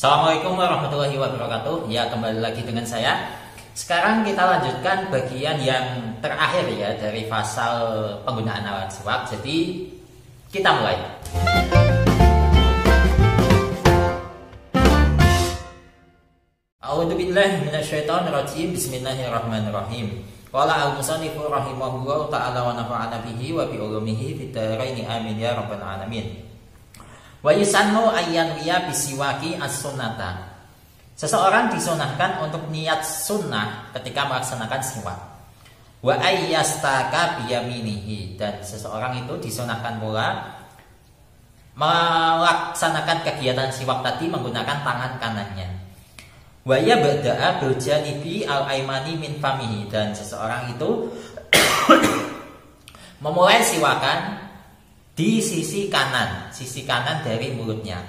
Assalamualaikum warahmatullahi wabarakatuh. Ya, kembali lagi dengan saya. Sekarang kita lanjutkan bagian yang terakhir ya dari pasal penggunaan alat siwak. Jadi kita mulai. A'udzubillahi minasyaitonirrajim. Bismillahirrahmanirrahim. Qala al-musannifu rahimahullahu ta'ala wa nafa'ana bihi wa bi ulumihi fid dharain amin ya rabbal alamin. Wa yusannu ayyan wiya bisiwaki as-sunnata. Seseorang disunahkan untuk niat sunnah ketika melaksanakan siwak. Wa ayyastaka biyaminihi, dan seseorang itu disunahkan pula melaksanakan kegiatan siwak tadi menggunakan tangan kanannya. Wa yabda'a bil janibi al-aimani min famihi, dan seseorang itu memulai siwakan di sisi kanan dari mulutnya.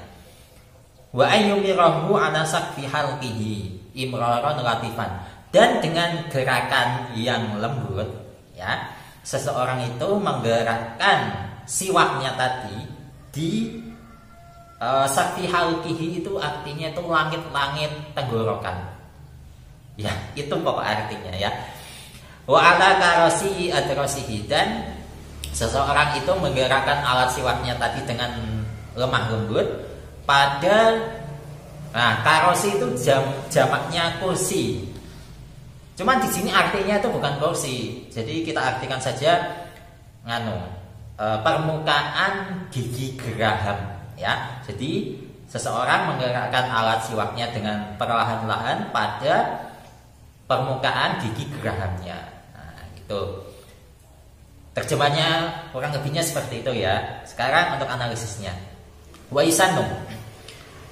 Wa ayyumirahu anasak fi halqihi imraran latifan, dan dengan gerakan yang lembut ya, seseorang itu menggerakkan siwaknya tadi di sakfi halqihi, itu artinya itu langit-langit tenggorokan. Ya, itu pokok artinya ya. Wa ala karasi adrasihi, dan seseorang itu menggerakkan alat siwaknya tadi dengan lemah lembut pada karosi itu jamaknya kursi. Cuman di sini artinya itu bukan kursi. Jadi kita artikan saja permukaan gigi geraham ya. Jadi seseorang menggerakkan alat siwaknya dengan perlahan-lahan pada permukaan gigi gerahamnya. Nah, gitu. Terjemahnya kurang lebihnya seperti itu ya. Sekarang untuk analisisnya. Wa yusanu.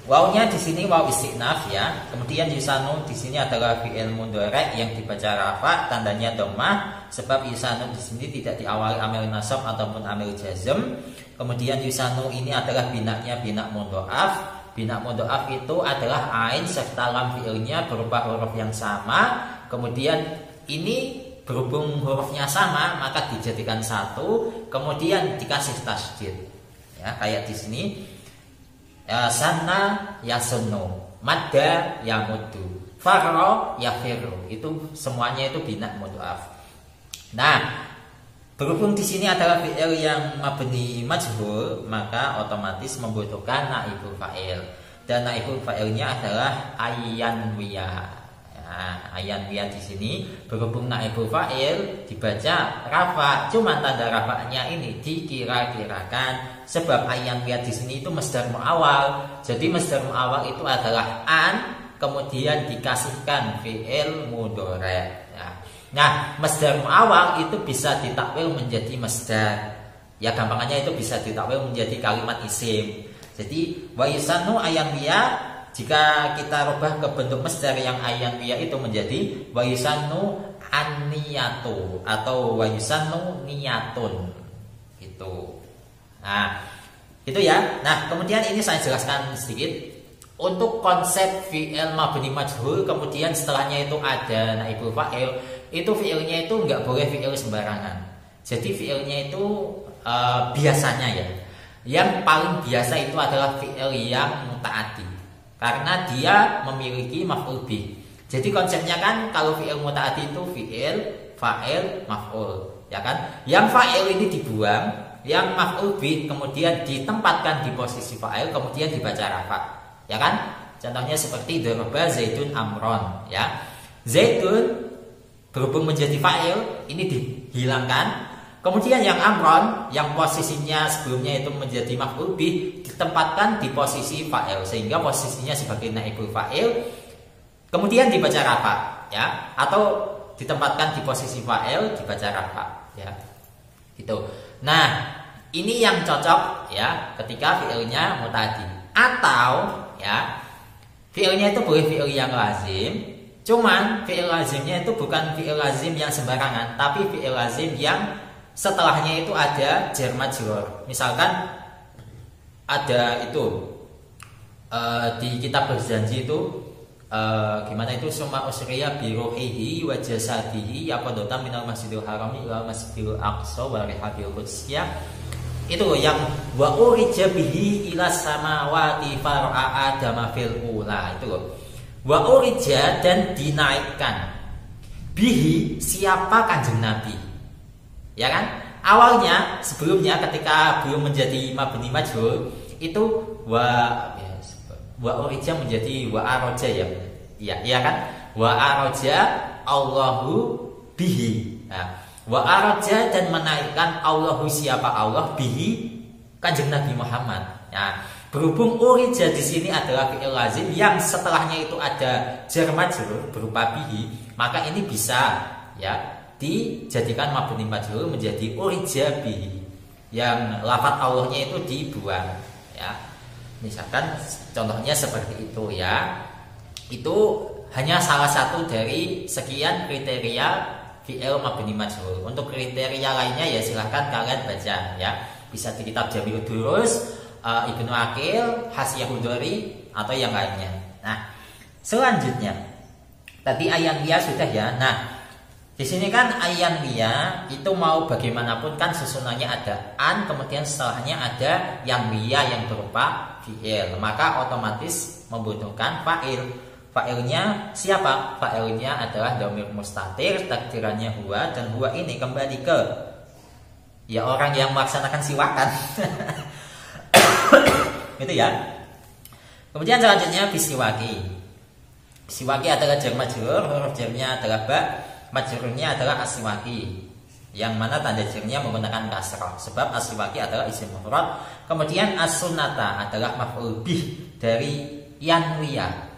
Wawnya di sini waw istinaf ya. Kemudian yusanu di sini adalah fi'il mudhari yang dibaca rafa, tandanya dhammah, sebab yusanu di sini tidak diawali amil nasab ataupun amil jazm. Kemudian yusanu ini adalah binaknya binak mudhaf. Binak mudhaf itu adalah ain serta lam fi'ilnya berupa huruf yang sama. Kemudian ini berhubung hurufnya sama maka dijadikan satu, kemudian dikasih tasydid ya, kayak di sini sanna yasunnu, madda yamuddu, farra yafirru, itu semuanya itu binak mudhaf. Nah, berhubung di sini adalah fi'il yang mabni majhul, maka otomatis membutuhkan naibul fa'il, dan naibul fa'ilnya adalah ayyanwiya. Ayan wiya di sini berhubung naibul fa'il dibaca rafa, cuman tanda rafanya ini dikira-kirakan sebab ayan wiya di sini itu masdar muawwal. Jadi masdar muawwal itu adalah an kemudian dikasihkan fi'il mudhari. Nah, masdar muawwal itu bisa ditakwil menjadi masdar. Ya, gampangannya itu bisa ditakwil menjadi kalimat isim. Jadi wa yusannu ayan wiya, jika kita rubah ke bentuk masdar yang ayan wiya itu menjadi wa yusannu an-niyatu atau wa yusannu niyatun gitu. Nah, itu ya. Nah, kemudian ini saya jelaskan sedikit untuk konsep fi'il mabni majhul, kemudian setelahnya itu ada naibul fa'il. Itu fi'ilnya itu nggak boleh fi'il sembarangan. Jadi fi'ilnya itu biasanya ya, yang paling biasa itu adalah fi'il yang muta'addi, karena dia memiliki maf'ul bih. Jadi konsepnya kan kalau fi'il muta'addi itu fi'il, fa'il, maf'ul, ya kan? Yang fa'il ini dibuang, yang maf'ul bih kemudian ditempatkan di posisi fa'il, kemudian dibaca rafa, ya kan? Contohnya seperti daraba zaidun amron, ya. Zaidun berhubung menjadi fa'il, ini dihilangkan. Kemudian yang amron, yang posisinya sebelumnya itu menjadi maf'ul bih, ditempatkan di posisi fa'il, sehingga posisinya sebagai naibul fa'il, kemudian dibaca rafa, ya, atau ditempatkan di posisi fa'il, dibaca rafa, ya, gitu. Nah, ini yang cocok ya ketika fi'ilnya muta'addi, atau ya fi'ilnya itu boleh fi'il yang lazim, cuman fi'il lazimnya itu bukan fi'il lazim yang sembarangan, tapi fi'il lazim yang setelahnya itu ada jar majrur. Misalkan ada itu di kitab berjanji itu gimana itu summa usriya bi ruhihi wa jasadihi yaqadata minal masjidil harami ila masjidil aqsa wa rihabil qudsiyah Itu yang wa urija bihi ila samawati far'a adama fil ula. Itu loh. Wa urija dan dinaikkan bihi siapa kanjeng Nabi. Ya kan? Awalnya sebelumnya ketika belum menjadi mabni majhul itu wa urija menjadi wa aroja ya. Ya kan? Wa aroja Allahu bihi. Nah, wa araja dan menaikkan Allahu siapa Allah bihi kanjeng Nabi Muhammad. Ya, berhubung urija di sini adalah fi'il lazim yang setelahnya itu ada jar majrur berupa bihi, maka ini bisa ya dijadikan mabni majhul menjadi urija bihi. Yang lafaz Allahnya itu dibuang ya. Misalkan contohnya seperti itu ya. Itu hanya salah satu dari sekian kriteria fi'il mabni majhul. Untuk kriteria lainnya ya silahkan kalian baca ya. Bisa di kitab Jami'ud Durus, Ibnu Aqil, Hasyiah Hudori atau yang lainnya. Nah, selanjutnya tadi ayan lia sudah ya. Nah, di sini kan ayan lia itu mau bagaimanapun kan susunannya ada an, kemudian setelahnya ada yang lia yang berupa fi'il, maka otomatis membutuhkan fa'il. Fa'ilnya siapa? Fa'ilnya adalah dhamir mustatir, takdirannya huwa, dan huwa ini kembali ke ya orang yang melaksanakan siwakan. Gitu ya. Kemudian selanjutnya bisiwaki. Siwaki adalah jar majrur, huruf jarnya adalah ba, majrurnya adalah aswaki. Yang mana tanda jarnya menggunakan kasrah sebab aswaki adalah isim mufrad. Kemudian as-sunnata adalah maf'ul bih dari yanwiya.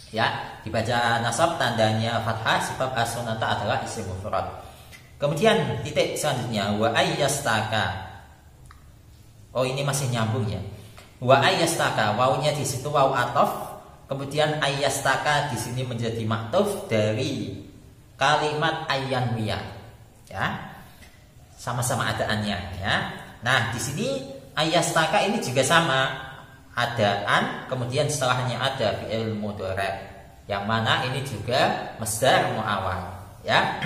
Ya, dibaca nasab tandanya fathah sebab as-sunnata adalah isim mufrad. Kemudian titik selanjutnya wa ayyastaka. Oh, ini masih nyambung ya. Wa ayyastaka, wawunya di situ waw ataf, kemudian ayyastaka di sini menjadi maktuf dari kalimat ayyanwiyah. Ya. Sama-sama adaannya ya. Nah, di sini ayyastaka ini juga sama. Ada an, kemudian setelahnya ada fi'il mudhari', yang mana ini juga masdar muawwal ya.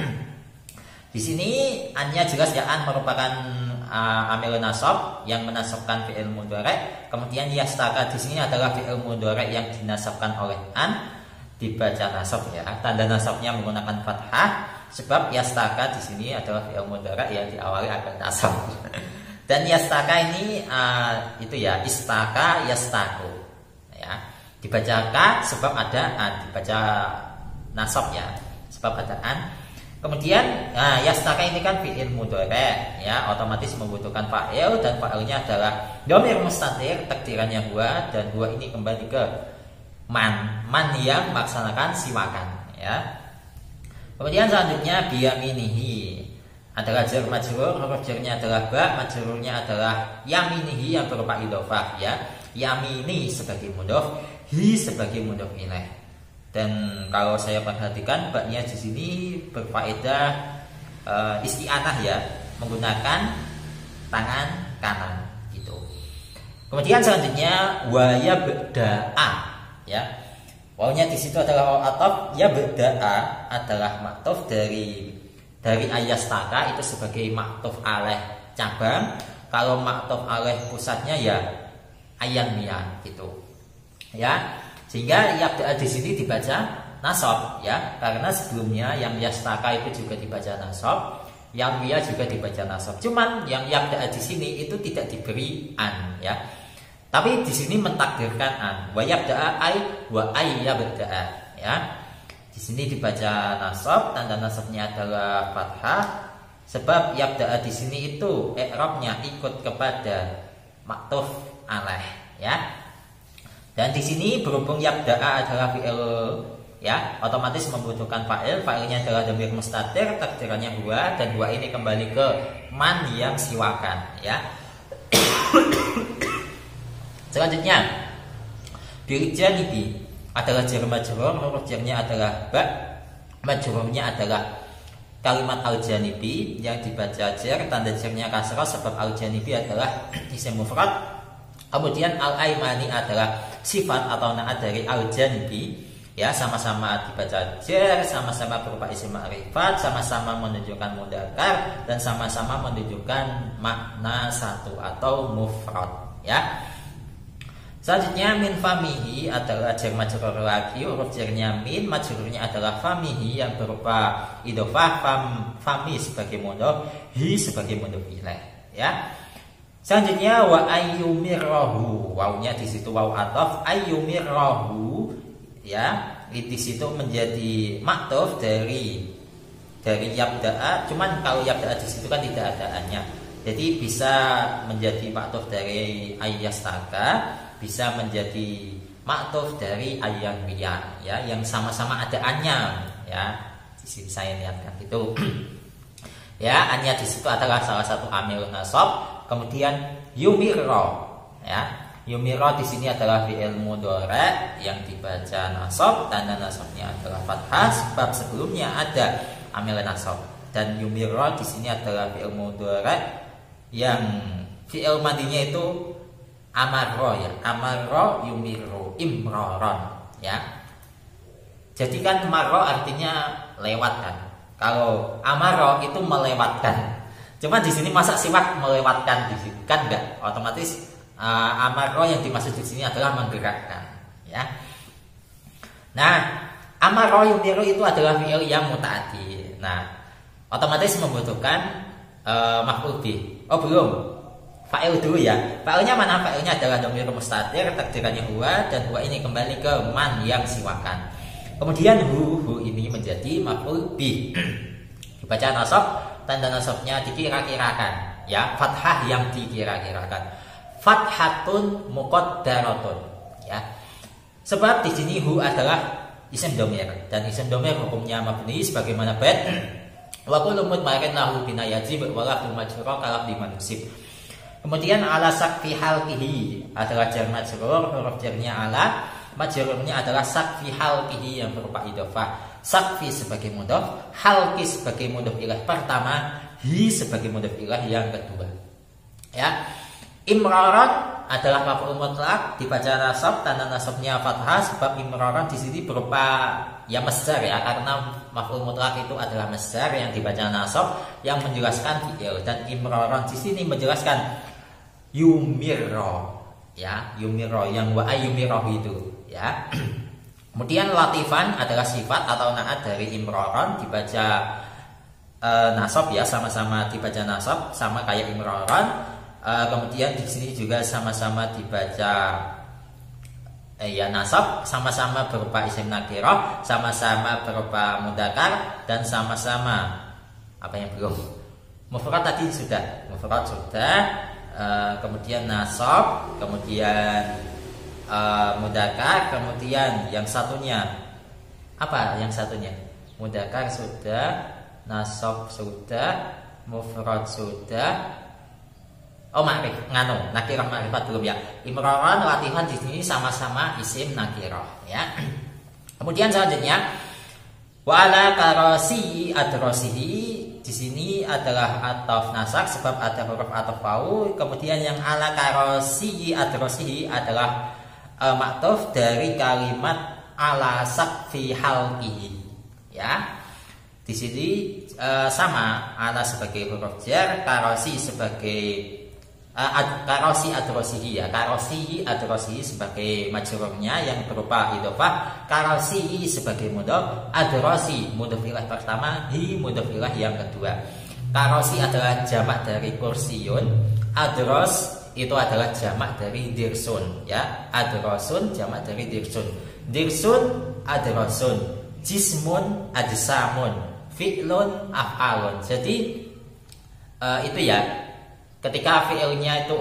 Di sini annya jelas ya, an merupakan amil nasab yang menasabkan fi'il mudhari', kemudian yastaka di sini adalah fi'il mudhari' yang dinasabkan oleh an, dibaca nasab ya. Tanda nasabnya menggunakan fathah sebab yastaka di sini adalah fi'il mudhari' yang diawali akan nasab. Dan yastaka ini itu ya, istaka yastaku ya. Dibaca ka sebab ada an, dibaca nasab ya sebab ada an. Kemudian yastaka ini kan fi'il mudhari' ya, otomatis membutuhkan fa'il dan fa'ilnya adalah dhamir mustatir, takdirannya huwa, dan huwa ini kembali ke man yang melaksanakan siwakan ya. Kemudian selanjutnya biyaminihi adalah jar majrur, huruf jarnya adalah ba, majrurnya adalah yaminihi yang berupa idhofah ya. Yamini sebagai mudhof, hi sebagai mudhof ilaih. Dan kalau saya perhatikan baknya di sini berfaedah isti'anah ya, menggunakan tangan kanan gitu. Kemudian selanjutnya wa yabda'a ya. Wawnya di situ adalah waw ataf, yabda'a adalah maktuf dari ayyastaka itu sebagai maktuf alaih cabang. Kalau maktuf alaih pusatnya ya ayyanwiyah gitu ya. Sehingga yabda'a di sini dibaca nasab ya, karena sebelumnya yang yastaka itu juga dibaca nasab, yang wiyah juga dibaca nasab. Cuman yang yabda'a di sini itu tidak diberi an ya. Tapi di sini mentakdirkan an. Wa yabda'a ay wa ayyabda'a ya. Di sini dibaca nasab, tanda nasabnya adalah fathah sebab yabda'a di sini itu i'rabnya ikut kepada maktuf alaih ya. Dan di sini berhubung yabda'a adalah fi'il ya, otomatis membutuhkan fa'il. Fa'ilnya adalah dhamir mustatir, takdirannya huwa, dan huwa ini kembali ke man yang siwakan ya. Selanjutnya birijanibi adalah jar majrur, huruf jarnya adalah ba, majrurnya adalah kalimat al-janibi yang dibaca jar, tanda jarnya kasrah sebab al-janibi adalah isim mufrad. Kemudian al-aimani adalah sifat atau na'at dari al-janibi Ya, sama-sama dibaca jar, sama-sama berupa isim ma'rifat, sama-sama menunjukkan mudzakkar dan sama-sama menunjukkan makna satu atau mufrad, ya. Selanjutnya min famihi adalah jar majrur lagi, huruf jarnya min, majrurnya adalah famihi yang berupa idhofah, fami sebagai mudhof, hi sebagai mudhof ilaih, ya. Selanjutnya wa ayyumirahu, wawunya di situ waw ataf, ayyumirahu, ya, di situ menjadi maktuf dari yabda'a, cuman kalau yabda'a di situ kan tidak ada a-nya. Jadi bisa menjadi maktuf dari ayyastaka, bisa menjadi maktuf dari ayyambiya, ya, yang sama-sama ada a-nya, ya. Di sini saya lihatkan itu. Ya, a-nya di situ adalah salah satu amil nasab. Kemudian yumiro, ya, yumiro di sini adalah fi'il mudhari yang dibaca nasab, tanda nasabnya adalah fathah sebab sebelumnya ada amil nasab. Dan yumiro di sini adalah fi'il mudhari yang fi'il madinya itu amaro, ya, amaro yumiro imroron, ya. Jadi kan maro artinya lewat kan. Kalau amaro itu melewatkan. Cuma di sini masa sifat melewatkan di sini kan enggak, otomatis amaro yang dimaksud di sini adalah menggerakkan, ya. Nah, amaro yumiru itu adalah fi'il yang muta'addi. Nah, otomatis membutuhkan maf'ul bih. Oh, belum. Fa'il dulu ya. Fa'ilnya mana? Fa'ilnya adalah dhamir mustatir, takdirannya huwa, dan huwa ini kembali ke man yang siwakan. Kemudian hu ini menjadi maf'ul bih. Dibaca nasab, tanda nasabnya dikira-kirakan, ya, fathah yang dikira-kirakan, fathatun muqaddaratun, ya. Sebab di sini hu adalah isim dhamir dan isim dhamir hukumnya mabni sebagaimana bait wa kullu mudmarin lahu bina yajib wa la majrur kalaf di mansib. Kemudian ala sakfi halqihi adalah jar majrur, huruf jarnya ala, majrurnya adalah sakfi halqihi yang berupa idhofah. Sakfi sebagai mudhof, halqi sebagai mudhof ilaih pertama, hi sebagai mudhof ilaih yang kedua. Ya. Imraran adalah maf'ul mutlaq, dibaca nasab, tanda nasabnya fathah sebab imraran di sini berupa ya masdar, ya, karena maf'ul mutlaq itu adalah masdar yang dibaca nasab yang menjelaskan fi'il, dan imraran di sini menjelaskan yumirro, ya, yumirro yang wa ayyumirro itu, ya. Kemudian latifan adalah sifat atau naat dari imroron, dibaca nasab, ya, sama-sama dibaca nasab sama kayak imroron. Kemudian di sini juga sama-sama dibaca ya nasab, sama-sama berupa isim nakirah, sama-sama berupa mudzakkar, dan sama-sama apa yang belum? Mufrad tadi sudah, mufrad sudah. Kemudian nasab, kemudian mudzakkar, kemudian yang satunya apa? Yang satunya mudzakkar sudah, nasab sudah, mufrad sudah. Oh, nakirah ma'rifat belum, ya. Imroron latihan di sini sama-sama isim nakirah, ya. Kemudian selanjutnya wa'ala karosi adrosihi, di sini adalah ataf nasak sebab ada huruf ataf wau. Kemudian yang ala karosi adrosihi adalah maktuf dari kalimat ala sakfi halqihi, ya. Di sini sama, ala sebagai huruf jar, karosi sebagai karosi adrosihi, ya, karosi adrosihi sebagai majrurnya yang berupa idhofah, karosi sebagai mudhof, adrosi mudhof ilaih pertama, hi mudhof ilaih yang kedua. Karosi adalah jamak dari kursiyun, adros itu adalah jamak dari dirsun, ya, adrosun jamak dari dirsun, dirsun adrosun, jismun ajsamun, fi'lun af'alun. Jadi itu, ya. Ketika fi'ilnya itu,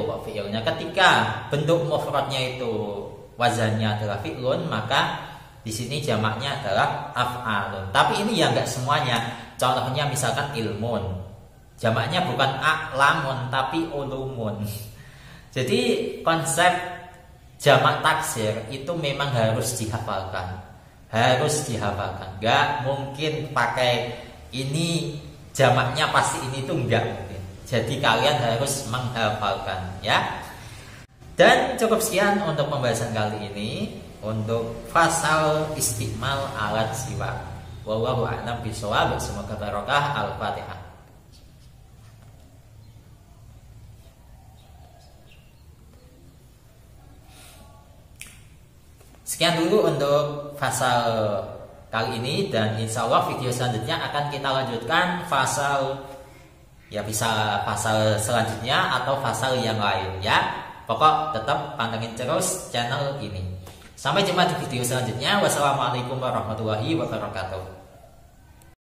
ketika bentuk mufradnya itu wazannya adalah fi'lun, maka di sini jamaknya adalah af'alun. Tapi ini ya enggak semuanya. Contohnya misalkan ilmun, jamaknya bukan a'lamun tapi ulumun. Jadi konsep jamak taksir itu memang harus dihafalkan. Enggak mungkin pakai ini jamaknya pasti ini tuh enggak mungkin. Jadi kalian harus menghafalkan, ya. Dan cukup sekian untuk pembahasan kali ini. untuk fasal istimal alat siwak. Wallahu a'lam bishawab. Semoga barokah. Al-Fatihah. Sekian dulu untuk fasal kali ini, dan insya Allah video selanjutnya akan kita lanjutkan fasal, ya bisa fasal selanjutnya atau fasal yang lain ya. Pokok tetap pantengin terus channel ini. Sampai jumpa di video selanjutnya. Wassalamualaikum warahmatullahi wabarakatuh.